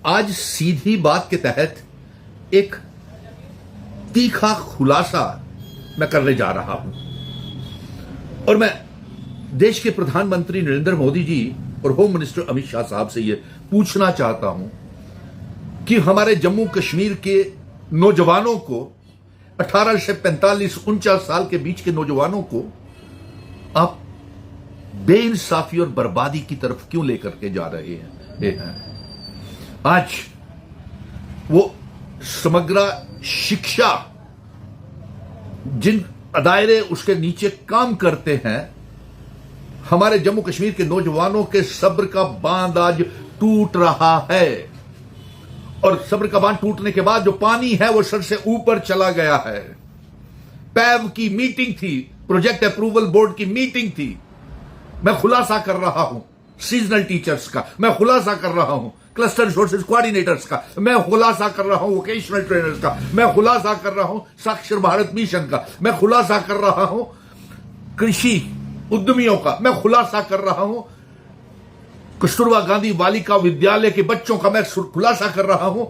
आज सीधी बात के तहत एक तीखा खुलासा मैं करने जा रहा हूं और मैं देश के प्रधानमंत्री नरेंद्र मोदी जी और होम मिनिस्टर अमित शाह साहब से यह पूछना चाहता हूं कि हमारे जम्मू कश्मीर के नौजवानों को 18 से 45-49 साल के बीच के नौजवानों को आप बेइंसाफी और बर्बादी की तरफ क्यों लेकर के जा रहे हैं। आज वो समग्र शिक्षा जिन दायरे उसके नीचे काम करते हैं, हमारे जम्मू कश्मीर के नौजवानों के सब्र का बांध आज टूट रहा है और सब्र का बांध टूटने के बाद जो पानी है वो सर से ऊपर चला गया है। पैव की मीटिंग थी, प्रोजेक्ट अप्रूवल बोर्ड की मीटिंग थी। मैं खुलासा कर रहा हूं सीजनल टीचर्स का, मैं खुलासा कर रहा हूं क्लस्टर रिसोर्सेज कोऑर्डिनेटर्स का, मैं खुलासा कर रहा हूं वोकेशनल ट्रेनर्स का, मैं खुलासा कर रहा हूं साक्षर भारत मिशन का, मैं खुलासा कर रहा हूं कृषि उद्यमियों का, मैं खुलासा कर रहा हूं कस्तूरबा गांधी बालिका विद्यालय के बच्चों का, मैं खुलासा कर रहा हूं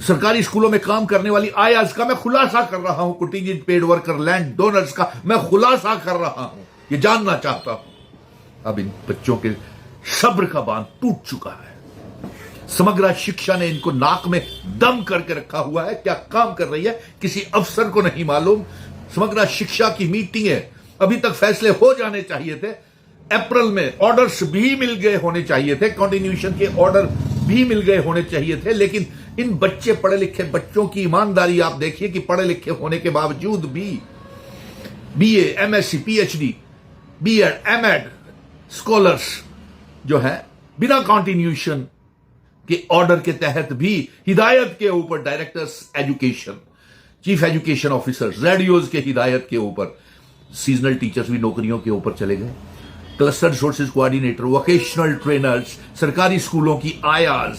सरकारी स्कूलों में काम करने वाली आयाज का, मैं खुलासा कर रहा हूं contingent paid worker land donors का, मैं खुलासा कर रहा हूं। ये जानना चाहता हूं अब इन बच्चों के सब्र का बांध टूट चुका है। समग्र शिक्षा ने इनको नाक में दम करके रखा हुआ है। क्या काम कर रही है किसी अफसर को नहीं मालूम। समग्र शिक्षा की मीटिंग है, अभी तक फैसले हो जाने चाहिए थे। अप्रैल में ऑर्डर्स भी मिल गए होने चाहिए थे, कंटिन्यूएशन के ऑर्डर भी मिल गए होने चाहिए थे, लेकिन इन बच्चे पढ़े लिखे बच्चों की ईमानदारी आप देखिए कि पढ़े लिखे होने के बावजूद भी BA, MSc, PhD, BEd, MEd scholars जो है बिना कंटिन्यूएशन के ऑर्डर के तहत भी हिदायत के ऊपर directors education, chief education officers, radios के हिदायत के ऊपर सीजनल टीचर्स भी नौकरियों के ऊपर चले गए। Cluster resources coordinator, vocational trainers, सरकारी स्कूलों की आयाज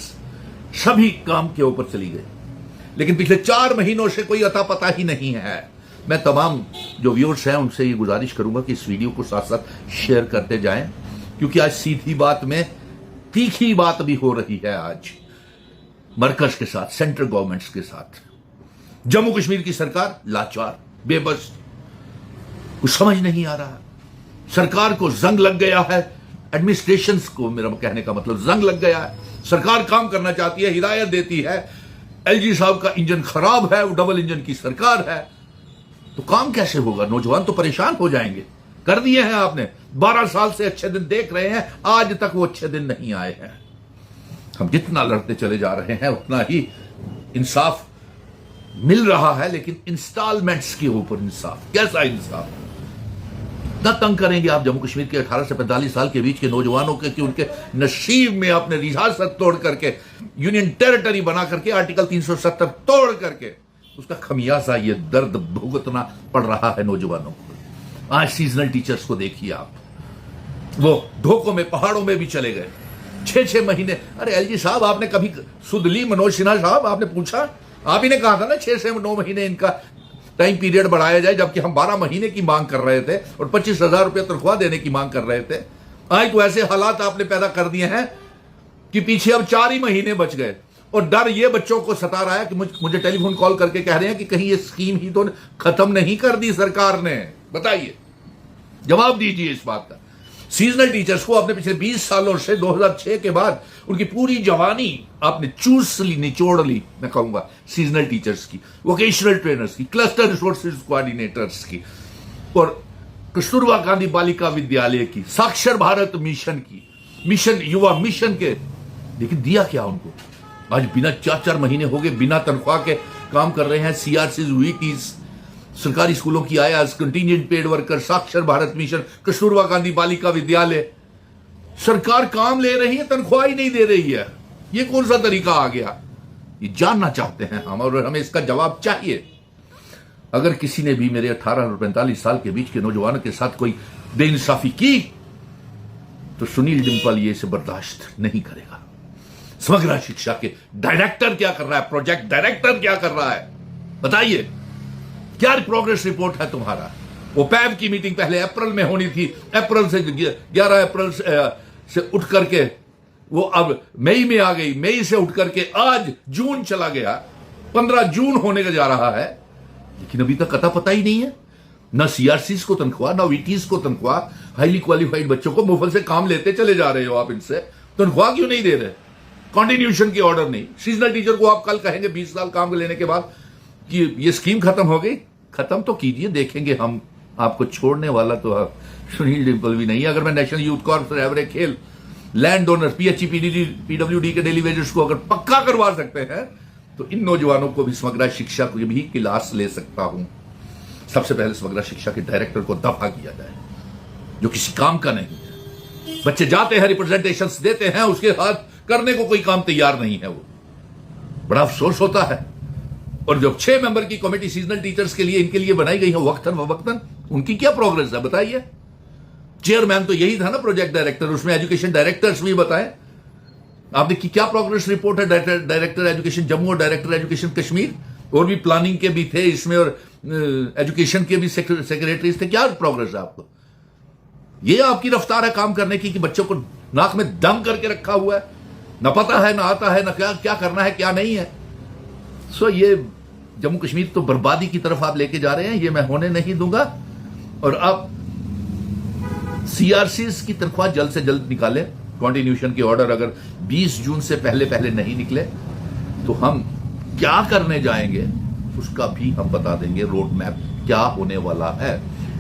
सभी काम के ऊपर चली गई। लेकिन पिछले 4 महीनों से कोई अता पता ही नहीं है। मैं तमाम जो व्यूअर्स हैं उनसे ये गुजारिश करूंगा कि इस वीडियो को साथ साथ शेयर करते जाएं, क्योंकि आज सीधी बात में तीखी बात भी हो रही है। आज मरकज के साथ, सेंट्रल गवर्नमेंट्स के साथ जम्मू कश्मीर की सरकार लाचार, बेबस, कुछ समझ नहीं आ रहा। सरकार को जंग लग गया है, एडमिनिस्ट्रेशन को, मेरा कहने का मतलब जंग लग गया है। सरकार काम करना चाहती है, हिदायत देती है, एलजी साहब का इंजन खराब है, वो डबल इंजन की सरकार है, तो काम कैसे होगा। नौजवान तो परेशान हो जाएंगे। कर दिए हैं आपने, 12 साल से अच्छे दिन देख रहे हैं, आज तक वो अच्छे दिन नहीं आए हैं। हम जितना लड़ते चले जा रहे हैं उतना ही इंसाफ मिल रहा है, लेकिन इंस्टॉलमेंट्स के ऊपर इंसाफ, कैसा इंसाफ। न तंग करेंगे आप जम्मू कश्मीर के 18 से 45 साल के बीच के नौजवानों के कि उनके नसीब में आपने रियासत तोड़ करके, यूनियन टेरिटरी बना करके, आर्टिकल 370 तोड़ करके उसका खमियाजा ये दर्द भुगतना पड़ रहा है नौजवानों को। आज सीजनल टीचर्स को देखिए आप, वो धोखों में, पहाड़ों में भी चले गए 6-6 महीने। अरे एलजी साहब, आपने कभी सुध ली? मनोज सिन्हा साहब, आपने पूछा? आप ही ने कहा था ना 6 से 9 महीने इनका टाइम पीरियड बढ़ाया जाए, जबकि हम 12 महीने की मांग कर रहे थे और 25,000 रुपये तनख्वाह देने की मांग कर रहे थे। आज तो ऐसे हालात आपने पैदा कर दिए हैं कि पीछे अब 4 ही महीने बच गए और डर ये बच्चों को सता रहा है कि मुझे टेलीफोन कॉल करके कह रहे हैं कि कहीं ये स्कीम ही तो खत्म नहीं कर दी सरकार ने। बताइए, जवाब दीजिए इस बात का। सीजनल टीचर्स को आपने पिछले 20 सालों से 2006 के बाद उनकी पूरी जवानी आपने चूस ली, निचोड़ ली, मैं कहूंगा सीजनल टीचर्स की, वोकेशनल ट्रेनर्स की, क्लस्टर रिसोर्सेज कोऑर्डिनेटर्स की और कस्तूरबा गांधी बालिका विद्यालय की, साक्षर भारत मिशन की, मिशन युवा मिशन के। लेकिन दिया क्या उनको? आज बिना 4-4 महीने हो गए बिना तनख्वाह के काम कर रहे हैं। सीआरसीज, वीटीज, सरकारी स्कूलों की आयाज, कंटीजेंट पेड वर्कर, साक्षर भारत मिशन, कस्तूरबा गांधी बालिका विद्यालय। सरकार काम ले रही है, तनख्वाह ही नहीं दे रही है। ये कौन सा तरीका आ गया? ये जानना चाहते हैं हम और हमें इसका जवाब चाहिए। अगर किसी ने भी मेरे 18 और 45 साल के बीच के नौजवानों के साथ कोई बेइंसाफी की तो सुनील डिम्पल ये इसे बर्दाश्त नहीं करेगा। समग्र शिक्षा के डायरेक्टर क्या कर रहा है? प्रोजेक्ट डायरेक्टर क्या कर रहा है? बताइए, क्या प्रोग्रेस रिपोर्ट है तुम्हारा? वो पैब की मीटिंग पहले अप्रैल में होनी थी, अप्रैल से 11 अप्रैल से उठ करके वो अब मई में आ गई, मई से उठ करके आज जून चला गया, 15 जून होने का जा रहा है, लेकिन अभी तक अता पता ही नहीं है। ना सीआरसीज को तनख्वाह, ना वीटीज को तनख्वाह। हाईली क्वालिफाइड बच्चों को मुफ्त से काम लेते चले जा रहे हो आप, इनसे तनख्वाह क्यों नहीं दे रहे? कॉन्टिन्यूशन की ऑर्डर नहीं। सीजनल टीचर को आप कल कहेंगे 20 साल काम लेने के बाद कि ये स्कीम खत्म हो गई, खत्म तो कीजिए, देखेंगे हम। आपको छोड़ने वाला तो सुनील डिम्पल भी नहीं है। अगर मैं नेशनल यूथ कॉर्प्स एवरेज खेल लैंड डोनर पीएचई पीडब्ल्यूडी के डेली वेजेस को अगर पक्का करवा सकते हैं तो इन नौजवानों को भी समग्र शिक्षा को भी क्लास ले सकता हूं। सबसे पहले समग्र शिक्षा के डायरेक्टर को दफा किया जाए, जो किसी काम का नहीं है। बच्चे जाते हैं, रिप्रेजेंटेशंस देते हैं, उसके साथ करने को कोई काम तैयार नहीं है। वो बड़ा अफसोस होता है। और जो 6 मेंबर की कमेटी सीजनल टीचर्स के लिए इनके लिए बनाई गई है वक्तन वक्तन, उनकी क्या प्रोग्रेस है बताइए। चेयरमैन तो यही था ना, प्रोजेक्ट डायरेक्टर, उसमें एजुकेशन डायरेक्टर्स भी बताए आपने कि क्या प्रोग्रेस रिपोर्ट है। डायरेक्टर एजुकेशन जम्मू और डायरेक्टर एजुकेशन कश्मीर, और भी प्लानिंग के भी थे इसमें, और एजुकेशन के भी सेक्रेटरीज थे। क्या प्रोग्रेस है आपको? ये आपकी रफ्तार है काम करने की कि बच्चों को नाक में दम करके रखा हुआ है, ना पता है, ना आता है, ना क्या करना है क्या नहीं है। सो ये जम्मू कश्मीर तो बर्बादी की तरफ आप लेके जा रहे हैं, ये मैं होने नहीं दूंगा। और अब सीआरसीज की तनख्वाह जल्द से जल्द निकाले। कॉन्टिन्यूशन की ऑर्डर अगर 20 जून से पहले नहीं निकले तो हम क्या करने जाएंगे उसका भी हम बता देंगे। रोड मैप क्या होने वाला है।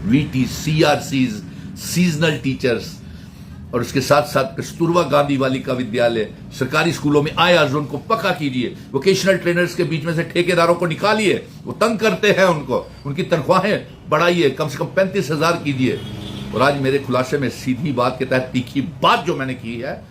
वीटी, सीआरसीज, सीजनल टीचर्स, और उसके साथ साथ कस्तूरबा गांधी बालिका विद्यालय सरकारी स्कूलों में आया जोन को पक्का कीजिए। वोकेशनल ट्रेनर्स के बीच में से ठेकेदारों को निकालिए, वो तंग करते हैं उनको, उनकी तनख्वाहें बढ़ाइए, कम से कम 35,000 कीजिए। और आज मेरे खुलासे में सीधी बात के तहत तीखी बात जो मैंने की है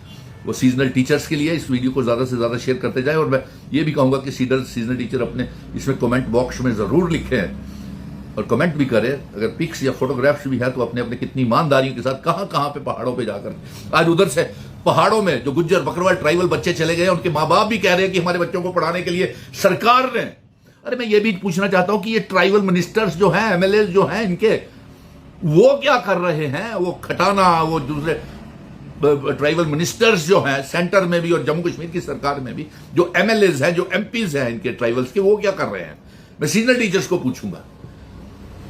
वो सीजनल टीचर्स के लिए। इस वीडियो को ज्यादा से ज्यादा शेयर करते जाए। और मैं ये भी कहूंगा कि सीजनल टीचर अपने इसमें कमेंट बॉक्स में जरूर लिखें और कमेंट भी करें। अगर पिक्स या फोटोग्राफ्स भी है तो अपने अपने कितनी ईमानदारियों के साथ कहां पे पहाड़ों पे जाकर, आज उधर से पहाड़ों में जो गुज्जर बकरवाल ट्राइबल बच्चे चले गए, उनके माँ बाप भी कह रहे हैं कि हमारे बच्चों को पढ़ाने के लिए सरकार ने। अरे मैं ये भी पूछना चाहता हूं कि ये ट्राइबल मिनिस्टर्स जो हैं, एमएलए जो हैं इनके, वो क्या कर रहे हैं? वो खटाना, वो दूसरे ट्राइबल मिनिस्टर्स जो हैं सेंटर में भी और जम्मू कश्मीर की सरकार में भी, जो एमएलएज हैं, जो एमपीज हैं इनके ट्राइबल्स के, वो क्या कर रहे हैं? मैं सीजनल टीचर्स को पूछूंगा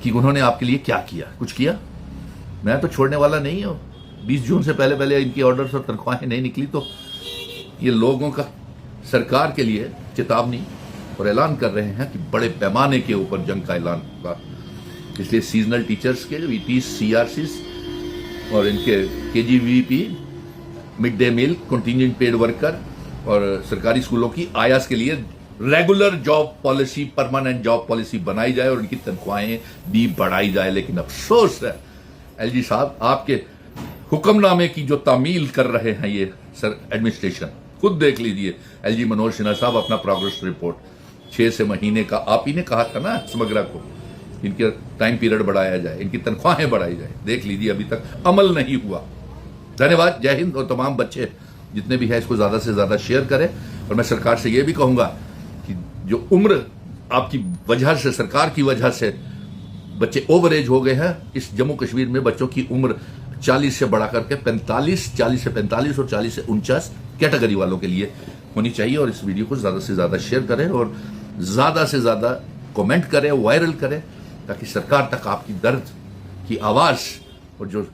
कि उन्होंने आपके लिए क्या किया, कुछ किया? मैं तो छोड़ने वाला नहीं हूं। 20 जून से पहले इनकी ऑर्डर्स और तनख्वाहें नहीं निकली तो ये लोगों का सरकार के लिए चेतावनी और ऐलान कर रहे हैं कि बड़े पैमाने के ऊपर जंग का ऐलान होगा। इसलिए सीजनल टीचर्स के वीटी, सीआरसीज और इनके KGVP, mid day meal, contingent paid worker और सरकारी स्कूलों की आयास के लिए regular job policy, permanent job policy बनाई जाए और उनकी तनख्वाहें भी बढ़ाई जाए। लेकिन अफसोस है एलजी साहब, आपके हुक्मनामे की जो तामील कर रहे हैं ये सर एडमिनिस्ट्रेशन, खुद देख लीजिए। एलजी मनोज सिन्हा साहब अपना प्रोग्रेस रिपोर्ट 6 से महीने का, आप ही ने कहा था ना समग्रा को, इनके टाइम पीरियड बढ़ाया जाए, इनकी तनख्वाहें बढ़ाई जाए, देख लीजिए अभी तक अमल नहीं हुआ। धन्यवाद, जय हिंद। और तमाम बच्चे जितने भी हैं इसको ज्यादा से ज्यादा शेयर करें। और मैं सरकार से यह भी कहूंगा कि जो उम्र आपकी वजह से, सरकार की वजह से बच्चे ओवर एज हो गए हैं, इस जम्मू कश्मीर में बच्चों की उम्र 40 से बढ़ा करके 45, 40 से 45 और 40 से 49 कैटेगरी वालों के लिए होनी चाहिए। और इस वीडियो को ज्यादा से ज्यादा शेयर करें और ज्यादा से ज्यादा कमेंट करें, वायरल करें, ताकि सरकार तक आपकी दर्द की आवाज और जो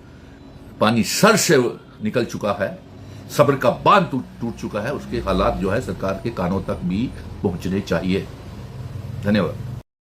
पानी सर से निकल चुका है, सब्र का बांध टूट चुका है, उसके हालात जो है सरकार के कानों तक भी पहुंचने चाहिए। धन्यवाद।